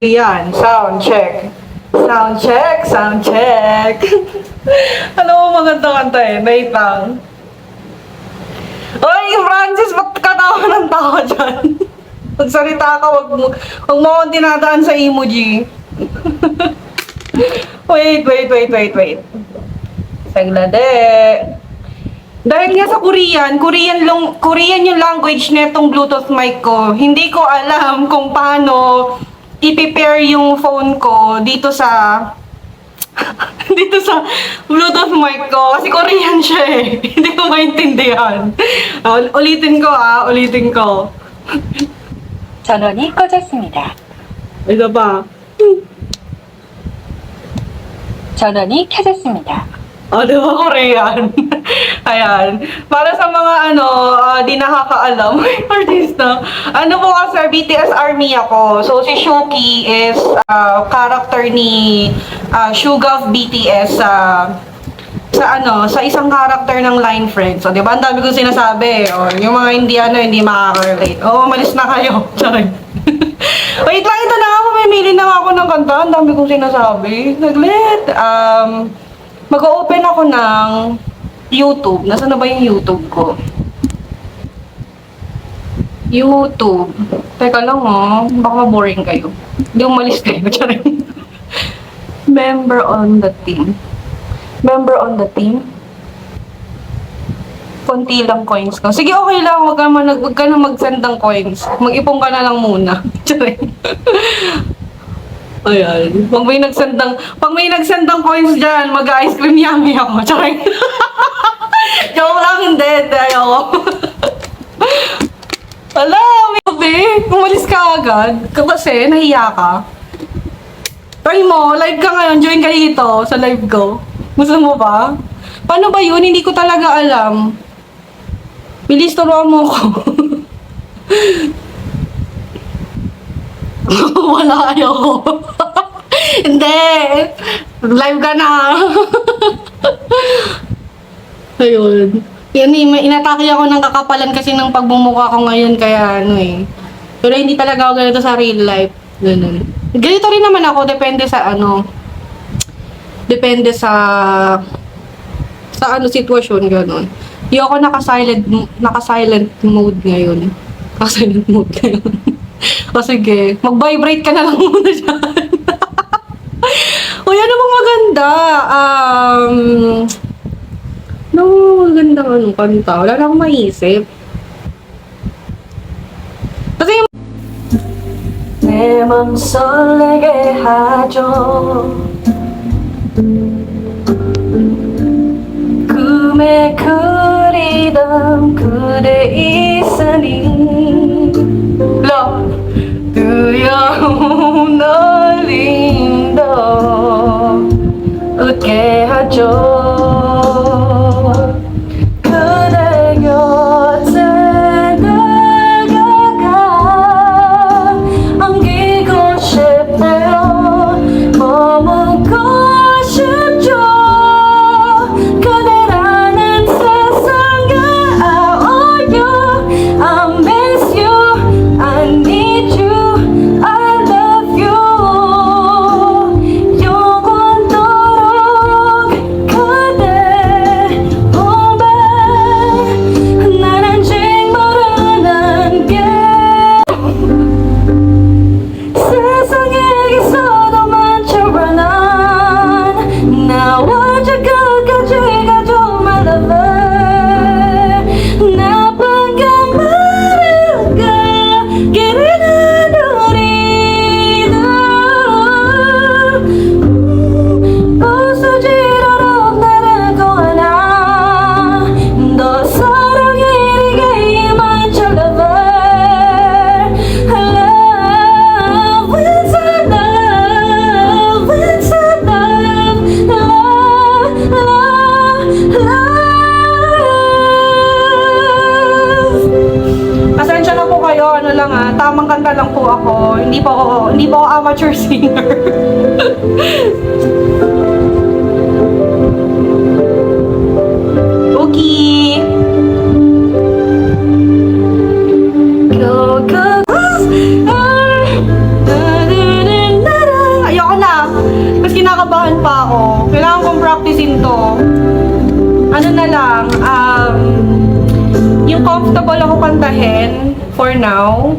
Yan, sound check. Sound check, sound check. Ano, maganda kanta eh. Wait lang. Oy, Francis, ba't ka tawa ng tawa dyan? Magsalita ka, wag mo akong dinadaan sa emoji. Wait. Saglade. Dahil nga sa Korean yung language netong Bluetooth mic ko. Hindi ko alam kung paano i-prepare yung phone ko dito sa Bluetooth mic ko kasi Korean siya eh. Hindi ko maintindihan. Ulitin ko. 전원이 꺼졌습니다. Isa pa. 전원이 켜졌습니다. Di ba Korean? Ayan. Para sa mga di nakakaalam, artista. Po kasi BTS ARMY ako. So si Shuki is character ni Suga of BTS sa isang character ng Line Friends. So, di ba? Ang dami kong sinasabi. Yung mga hindi makaka-relate. Malis na kayo. Sorry. Wait lang, ito na ako. Mamili na ako ng kanta. Ang dami kong sinasabi. Naglit. Mag-open ako ng YouTube. Nasaan na ba yung YouTube ko? YouTube. Teka lang baka boring kayo. Hindi umalis kayo. Member on the team. Konti lang coins ko. Sige, okay lang. Huwag ka na mag-send ng coins. Mag-ipon ka na lang muna. Ayan. Pag may nagsend ng coins dyan, mag-ice cream yummy ako. Joke lang, hindi. Ayoko. Wala, may umalis ka agad. Kasi, nahiya ka. Try mo, live ka ngayon. Join ka dito sa live ko. Gusto mo ba? Paano ba yun? Hindi ko talaga alam. Bilis, turuan mo ko. Wala, ayoko. Hindi. Live ka na. Ayun. Inatake ako ng kakapalan kasi ng pagmumukha ko ngayon. Kaya Pero hindi talaga ako ganito sa real life. Ganun. Ganito rin naman ako. Depende sa sitwasyon, gano'n. Hindi ako naka-silent mode ngayon. O sige, mag-vibrate ka na lang muna dyan. O yan namang maganda. Magandang kanta. Wala na akong maisip. Kasi 내 맘 설레게 하죠 꿈에 그리던 그대 있으니 Love 두려움 떨림도 웃게 하죠 그대 곁에 다가가 안기고 싶대요 머물고 싶죠 그대라는 세상에 I owe you I miss you I need you I love you 영원토록 그대 보배 난 아직 모르는 게 세상에게서도 많지만 나와 저 끝까지 가줘 my lover 나쁜 감마르가 기리는 우리들 부서지도록 나를 거하나 너 사랑이게 my lover love inside love inside love Pasensya na po kayo, tamang kanta lang po ako. Hindi po ako amateur singer. Okay. Go, go, go. natin for now.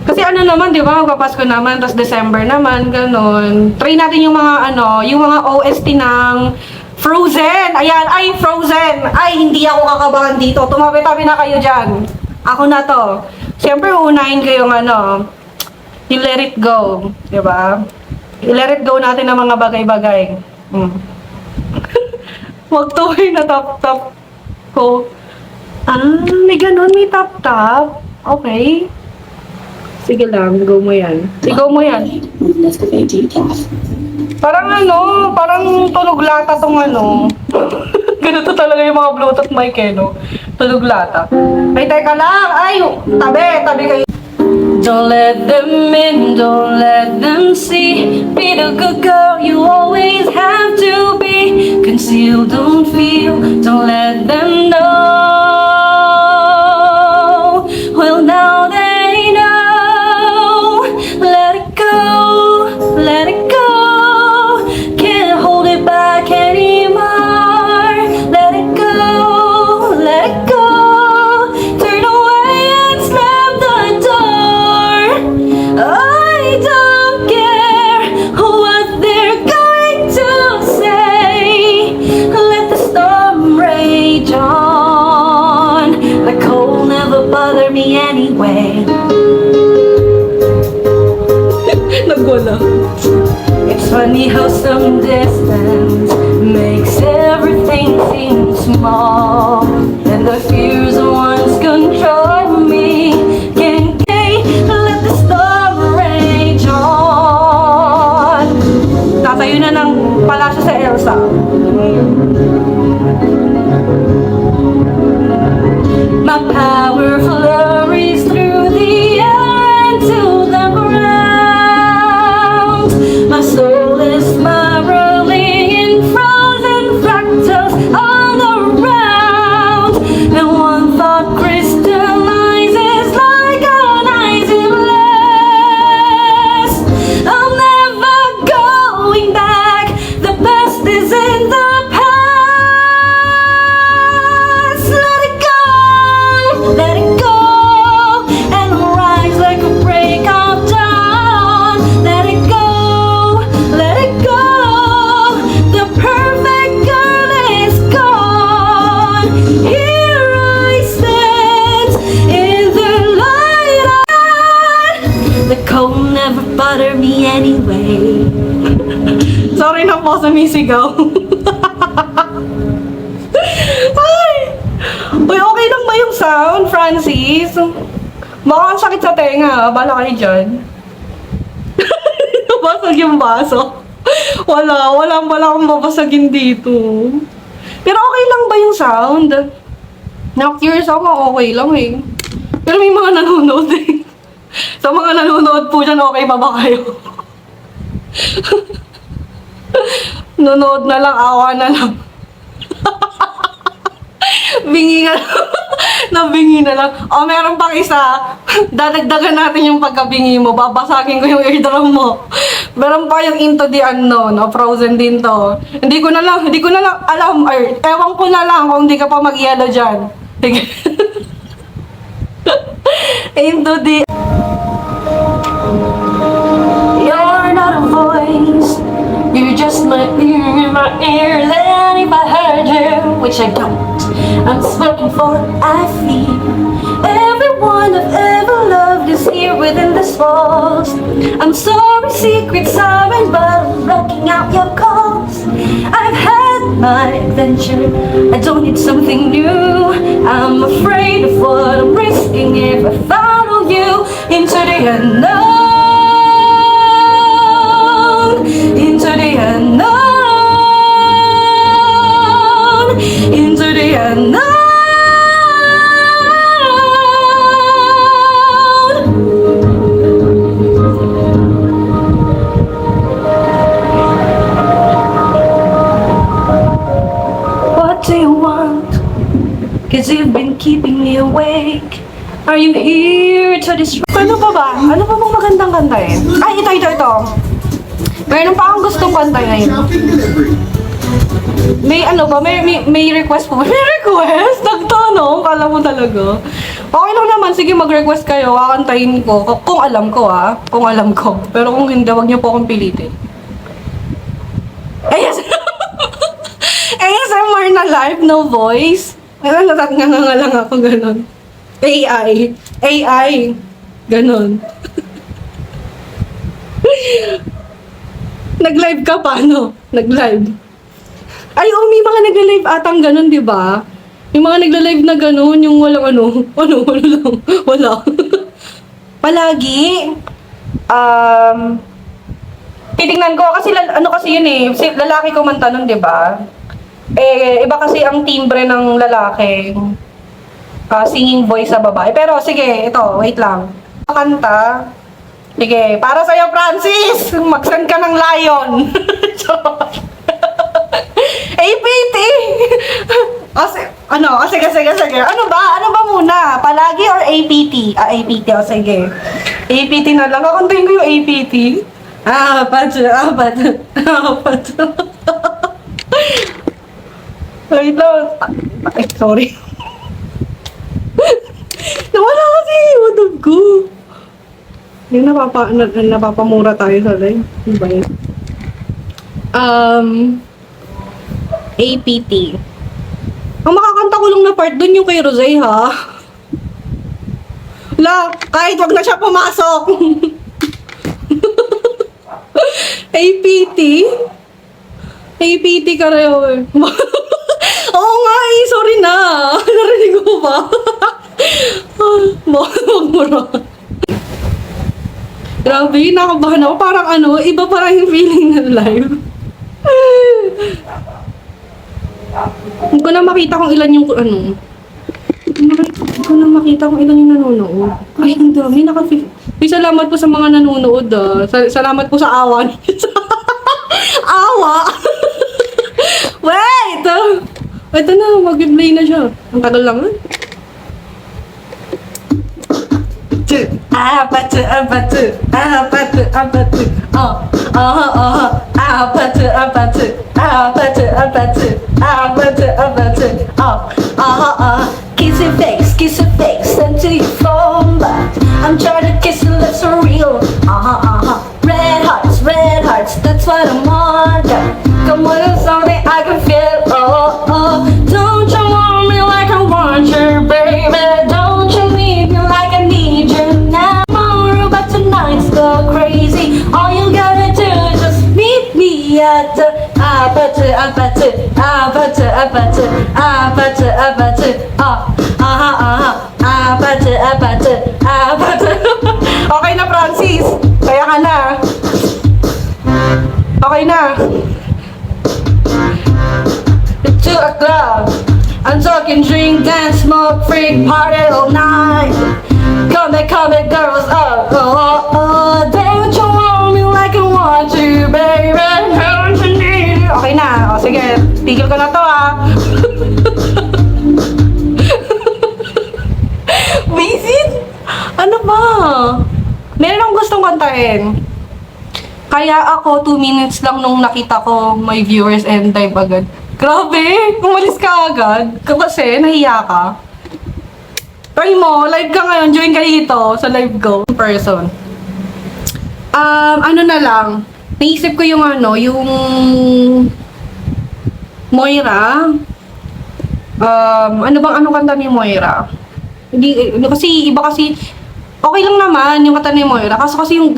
Kasi ano naman, di ba? Magpapasko naman, tapos December naman, ganun. Try natin yung mga yung mga OST ng Frozen. Ayan, ay, Frozen. Ay, hindi ako kakabahan dito. Tumabi-tabi na kayo dyan. Ako na to. Siyempre, uunahin ko yung yung Let It Go. Di ba? I-let it go natin ng mga bagay-bagay. Magtuloy na tap-tap ko. May ganun, may tap-tap. Okay. Sige lang, go mo yan. Go mo yan. Parang parang tunog lata tong Ganito talaga yung mga Bluetooth mic no? Tunog lata. Ay, teka lang! Ay, tabi kayo. Don't let them in, don't let them see. Be the good girl you always have to be. Conceal, don't feel, don't let them know. Well, now they know. Let it go, let it go. Can't hold it back anymore. Let it go, let it go. Turn away and slam the door. I don't care what they're going to say. Let the storm rage on. The cold never bother me anyway. Nagwala. It's funny how some distance makes everything seem small. And the fears once control me. Can't let the storm rage on. Tatayo na ng palasyo sa Elsa. My power flurries through the air into the ground. My soul is spiraling in frozen fractals all around. And one thought crystallizes like an icy blast. I'm never going back. The best is in the past. Let it go, and rise like a break of dawn. Let it go, let it go. The perfect girl is gone. Here I stand in the light. The cold never bother me anyway. Sorry na po sa misigaw. Ay! Uy, okay lang ba yung sound, Francis? Baka ang sakit sa tenga. Bala kayo dyan. Nabasag yung baso. Wala akong babasagin dito. Pero okay lang ba yung sound? Na-curious ako, okay lang eh. Pero may mga nanonood eh. Sa mga nanonood po dyan, okay pa ba kayo? Nunood na lang, awa na lang. Bingi ka nabingi na lang. O, meron pang isa. Dadagdagan natin yung pagkabingi mo. Babasagin ko yung eardrum mo. Meron pa yung Into the Unknown. O, Frozen din to. Hindi ko na lang alam. Ewan ko na lang kung hindi ka pa mag-yellow dyan. Sige. Into the... You're not a voice. You're just my ear in my ear. Then if I heard you, which I don't, I'm spoken for, I feel. Everyone I've ever loved is here within this walls. I'm sorry, secret siren, but I'm blocking out your calls. I've had my adventure, I don't need something new. I'm afraid of what I'm risking if I follow you into the unknown. Into the unknown. Into the unknown. What do you want? 'Cause you've been keeping me awake. Are you here to destroy? Ano pa ba? Ano pa bang magandang kantahin? Ay, ito. Meron pa akong gustong kanta ngayon. May ano ba? May request po ba? May request? Nagtanong? Kala mo talaga. Okay lang naman, sige mag-request kayo, kakantahin ko. Kung alam ko kung alam ko. Pero kung hindi, wag niyo po akong pilitin. Yes! ASMR na live, no voice. Nga lang ako, ganun. AI. Ganun. Nag-live ka paano? Nag-live. Ay, may mga nag-live atang ganun, di ba? Yung mga nagla-live na gano'n, yung walang ano lang, wala. Palagi, titingnan ko, kasi ano kasi yun lalaki ko man tanong, di ba? Iba kasi ang timbre ng lalaki, singing voice sa babae. Pero sige, ito, wait lang. Kanta, sige, para sa'yo, Francis, mag-send ka ng lion. APT! Sige. Ano ba muna? Palagi or APT? APT, sige. APT na lang. Kakantayin ko yung APT. Apat. Wait lang. Ay, sorry. Nawala kasi yung YouTube ko. Yung napapamura tayo sa live. Ano ba yun? APT. Ang makakanta ko lang na part dun yung kay Rosé, ha? Kahit wag na siya pumasok. APT? APT ka rin. Oo nga sorry na. Narinig ko ba? Magmura. Grabe, nakabahan ako. Parang iba parang yung feeling ng live. Hindi ko na makita kung ilan yung Hindi ko na makita kung ilan yung nanonood. Ay, ang dami. Salamat po sa mga nanonood, Salamat po sa awa. Awa! Wait! Ito na, mag-play na siya. Ang tagal lang, Kiss your face until you fall back. I'm trying to kiss your lips for real. Red hearts, that's what I'm on. Come on, it's something I can feel. Don't you want me like I want you, baby? Don't you need me like I need you now? Tomorrow, but tonight's go crazy. All you gotta do is just meet me at the Okay na, Francis. Kaya ka na. Okay na. 2 o'clock. I'm talking drink, dance, smoke, freak, party all night. Come back, girls, don't you want me like I want you, baby? Don't you need it? Okay na. Sige, tigil ko na to, Visit? Ano ba? Meron akong gustong kantahin. Kaya ako, 2 minutes lang nung nakita ko may viewers and time agad. Grabe! Umalis ka agad. Kasi, nahiya ka. Try mo, live ka ngayon. Join ka dito sa live ko. In person. Ano na lang. Naisip ko yung yung Moira. Ano kanta ni Moira? Hindi, kasi iba kasi okay lang naman yung kanta ni Moira. Kaso kasi yung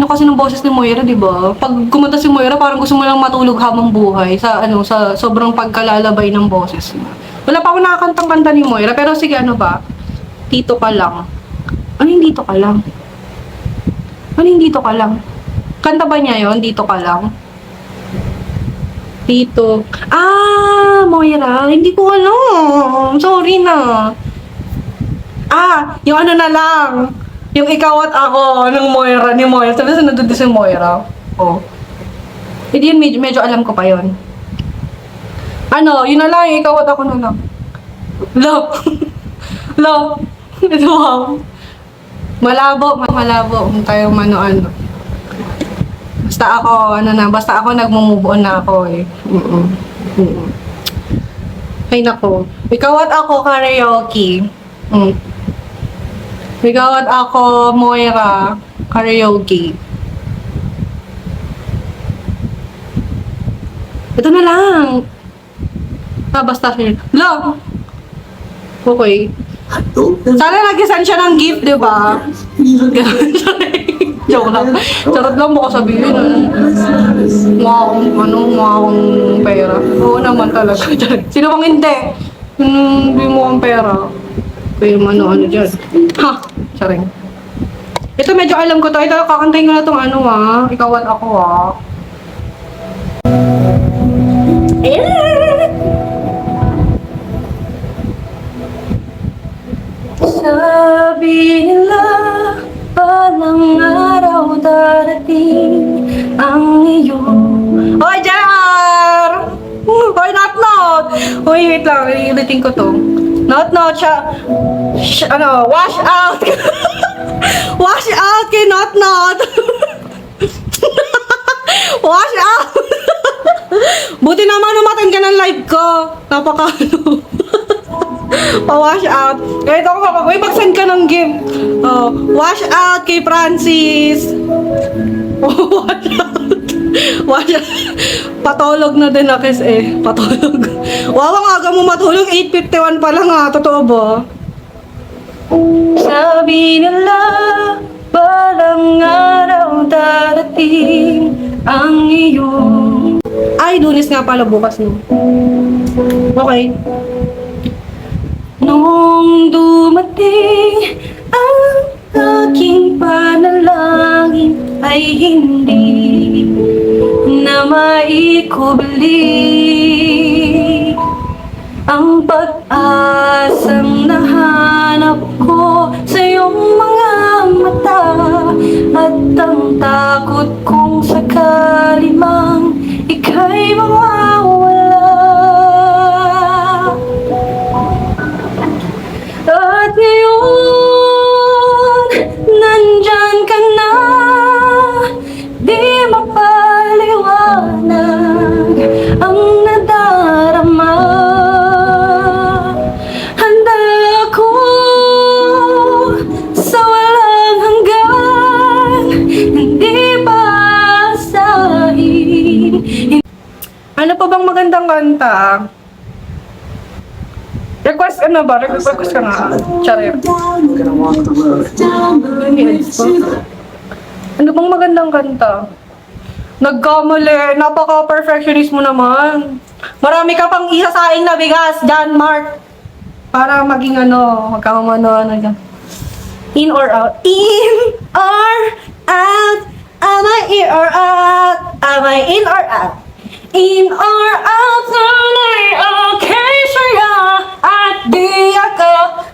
kasi ng boses ni Moira, 'di ba? Pag kumanta si Moira, parang gusto mo lang matulog habang buhay sa sa sobrang pagkalalabay ng boses niya. Wala pa ako nakakantang kanta ni Moira, pero sige ba? Dito ka lang. Ano yung dito ka lang? Ano yung dito ka lang? Kanta ba niya 'yon? Dito ka lang. Dito. Moira, hindi ko alam. Sorry na. Yung na lang. Yung ikaw at ako ng Moira, ni Moira. Sabi sa nandun si Moira. Hindi yun, medyo alam ko pa yun. Yun na lang, yung ikaw at ako na lang. Love. Ito malabo. Tayo ano. Basta ako nagmo-move on na ako Ay nako. Ikaw at ako karaoke. Ikaw at ako, Moira, karaoke. Ito na lang. Basta siya. Lang. Okay. Sana nag-send siya ng gift, di ba? Joke lang. Charot lang mo ko sabihin. Mukha akong pera. Oo naman talaga. Sino bang hindi? Hindi mo akong pera. Kaya ano dyan. Ha! Saring. Ito medyo alam ko to. Ito kakantayin ko na itong ano Ikaw at ako Sabi nila, palang araw darating ang iyong... Hoy, Jar! Hoy, not! Hoy, wait lang. Ulitin ko to. Not, siya... wash out! Wash out kay not! Wash out! Buti naman umaten ka ng live ko. Pa-wash out. Kahit ako mag-send ka ng gift. Wash out kay Francis. Wash out. Wash out. Patulog na din Akis Patulog. Wow, ang aga mo matulog. 8:51 pa lang Totoo ba? Sabi nila, balang araw darating ang iyong... Ay, Lunes nga pala bukas no. Okay. Nung dumating ang aking panalangin ay hindi na maikubli ang pag-asang nahanap ko sa iyong mga mata at ang takot kong sakali mang ika'y mawawala. At ngayon, nandyan ka na, di mapaliwanag ang nadarama. Handa ako sa walang hanggan, hindi basahin. Ano pa bang magandang kanta? Request ka na ba? Request ka nga. Charir. Ano bang magandang kanta? Nagkamali. Napaka-perfectionist mo naman. Marami ka pang isasaing na bigas, John Mark. Para maging magkamano dyan. In or out? In or out? Am I in or out? Am I in or out? In or out tunay, okay siya at di ako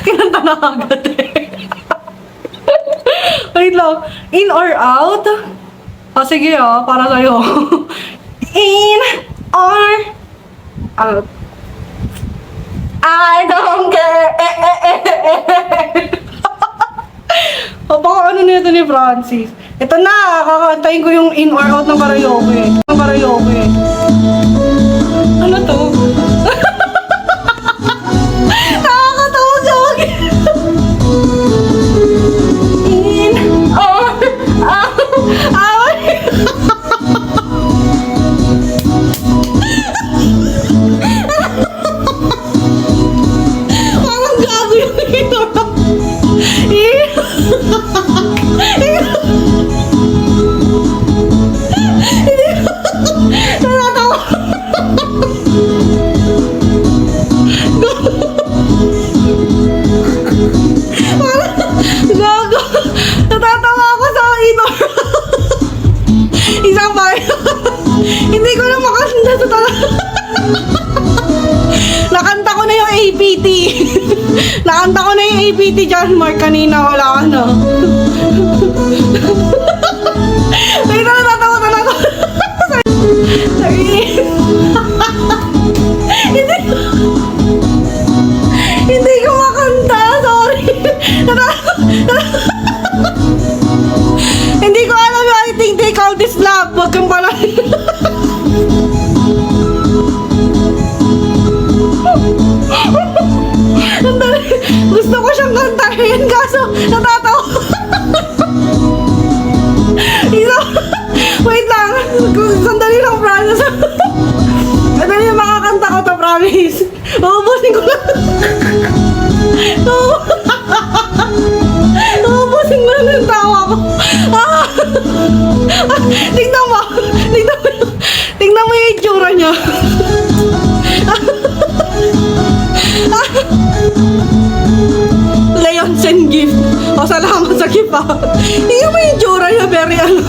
kinanta na agad Wait lang. In or out? Sige para sa'yo. In or out? I don't care. Baka ano nito ni Francis? Ito na, kakantayin ko yung in or out ng karaoke. Ano to? Nakakatawa sa in or out. Parang gago yung in or out. Natatawa ako sa inor. Isang bar. Hindi ko na makasunda sa talaga. Nakanta ko na yung APT. Nakanta ko na yung APT, John Mark. Kanina wala ka na. Wait, natatawa talaga. Hindi ko makanta. Sorry. Hindi ko alam yung I think they call this love. Huwag kang pala. Gusto ko siyang kantahin. Kaso, natatawa. Isa, wait lang. Sandali lang, promise. Sandali lang makakanta ko to, promise. Uubusin ko lang. Uubusin mo lang yung tawa ko. Ah! Tingnan mo. Tingnan mo yung itsura niya. Leon send gift. O, salamat sa gift ha. Tingnan mo yung itsura niya, very ano.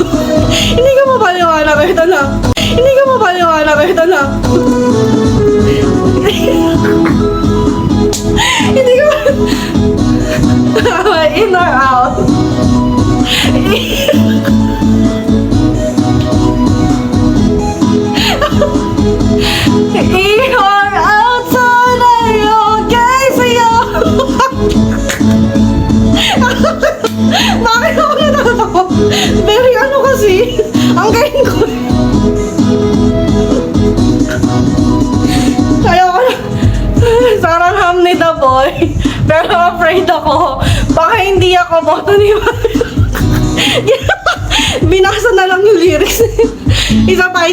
Hindi ka mapaliwanag. Ito na. Hindi ka mapaliwanag. Ito na. Hindi ka in or out? In or out, sana'y okay sa'yo. Bakit ako natatawa? Very ano kasi, ang kain ko. Ayoko na. Sarang ham ni the boy. Pero afraid ako. Baka hindi ako boto ni Mario. Binasa na lang yung lyrics. Isa pa.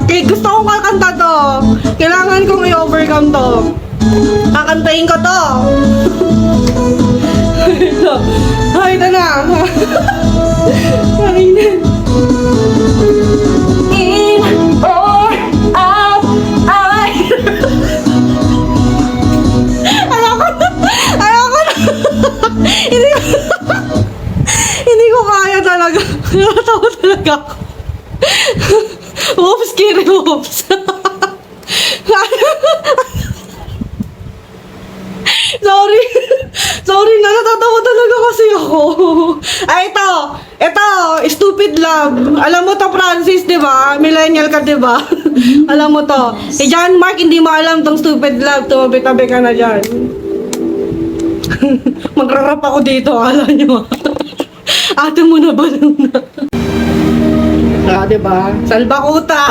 Okay, gusto kong kakanta to. Kailangan kong i-overcome to. Kakantayin ko to. Ay, ito na. Ay, in or out, ay. Ayoko na. Hindi ko kaya talaga. Natawa talaga ako. Oops, Kiri, oops. Sorry na, natatawa talaga kasi ako. Ay, ito, stupid love. Alam mo to, Francis, di ba? Millennial ka, di ba? Alam mo to. Si John Mark, hindi mo alam tong stupid love. Tumabi-tabi ka na dyan. Magrarap ako dito, akala nyo. Ate mo na ba lang na? Diba? Salbakuta!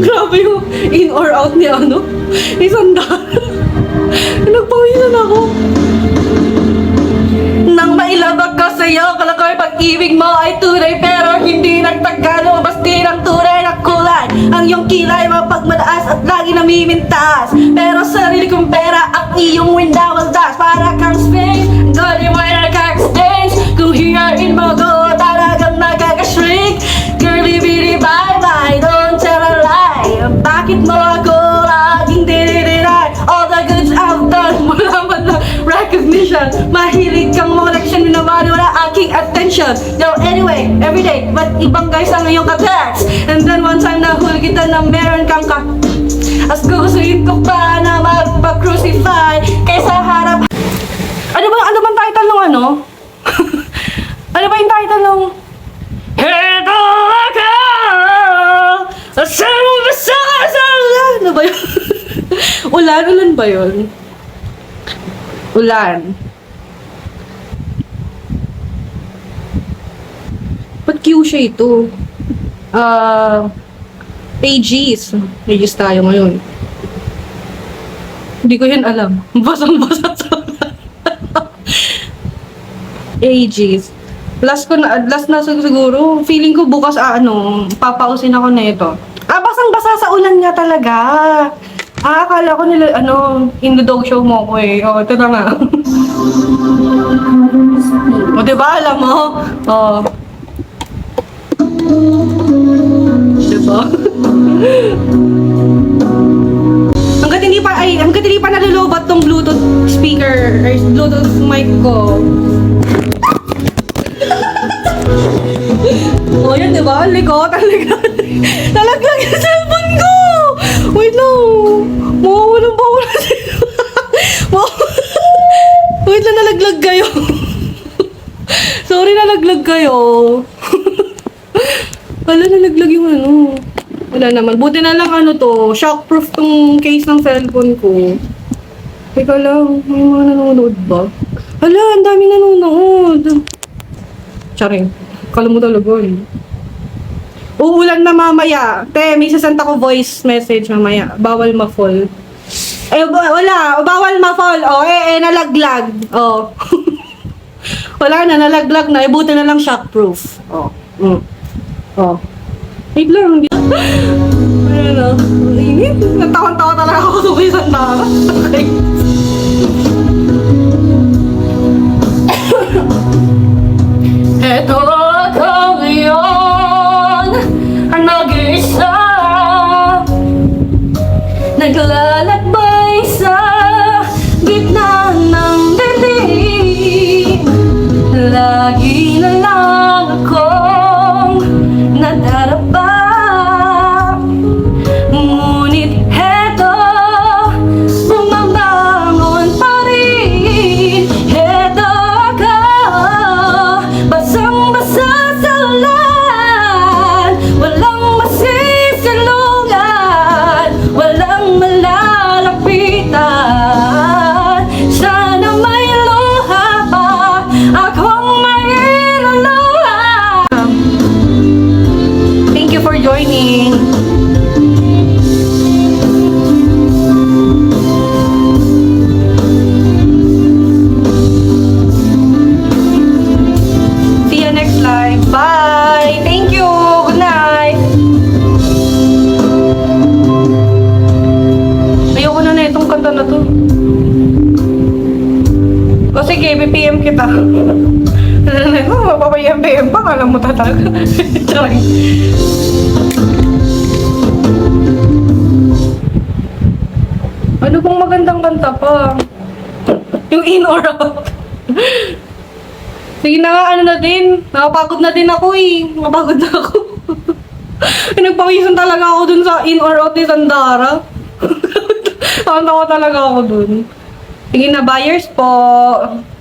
Grabe yung in or out ni ano? Ni Sandal. Nagpawisan ako. Nang mailabag ko sa'yo, kala ko yung pag-ibig mo ay tunay, pero hindi nagtagano, basti ng tunay na kulay. Ang iyong kilay mapagmataas at lagi namimintas, pero sarili kong pera ang iyong windawas-das. Para kang Spain, gawin mo na nagkaka-stage. Kung hiyain mo ko, talagang nagkaka-shrink. Girly bitty bye-bye, don't tell a lie. Bakit mo ako laging dinidinay? All the goods I've done, wala man lang recognition. Mahilig kang molection, minamano na aking attention. No, anyway, everyday, but ibang guys ang iyong ka-text. And then one time nahuli kita na meron kang as gugustuhin ko pa na magpa-crucify kaysa harap. Ano bang title ng ano? Ano ba yung title ng Heto ako! Saan mo ba sa kasala? Ano ba yun? Ulan ba yun? Ulan. Ba't Q siya ito? Pages. Pages tayo ngayon. Hindi ko yun alam. Basang-basa sa Pages. Last na siguro. Feeling ko bukas, papausin ako na ito. Basang-basa sa ulan nga talaga. Akala ko nila, Indo-dog show mo ko eh. O, ito na nga. O, diba, alam mo? O. Diba? Hanggat hindi pa nalulobot tong Bluetooth speaker, or Bluetooth mic ko. O, yan, diba? Ligot, nalaglag yung cellphone ko! Wait lang. Mawawalang bawala sila. Wait lang, nalaglag kayo. Sorry, nalaglag kayo. Wala, nalaglag yung ano. Wala naman. Buti na lang shockproof tong case ng cellphone ko. Teka lang, may mga nanonood ba? Hala, ang dami nanonood. Charing. Kala mo talaga eh. Uulan na mamaya. Te, may sasend ako voice message mamaya. Bawal ma-fall. Wala. Bawal ma-fall. Nalaglag. Wala na, nalaglag na. Buti na lang shockproof. Wait lang. Ano? Init. Natawan-tawa talaga ako sa isang tara. Okay. Eto ako ngayon, ang nag-iisa, naglalakbay sa gitna ng dilim. Lagi na lang akong nadarapa, ngunit heto, bumabangon pa rin. Heto ako, basang-basa sa ulan, walang masisilungan, walang malalapitan. Sana may luha pa akong mailuluha. Thank you for joining. See you next live. Bye! Thank you! Good night! Ayoko na itong kanta na to. O sige, BPM kita. Mapapayam-payam pa, alam mo talaga. Charing. Ano bang magandang kanta pa? Yung in or out. Sige na nga, ano na din. Nakapagod na din ako eh. Nakapagod na ako. Nagpawisan talaga ako dun sa in or out ni Sandara. Tawa talaga ako dun. Sige na, buyers po.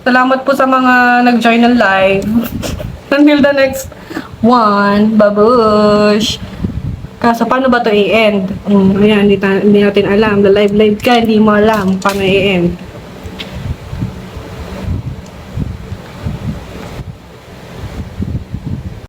Salamat po sa mga nag-join ng live. Until the next one. Babush! Kaso, paano ba to i-end? Ayan, hindi natin alam. The live ka, hindi mo alam paano i-end.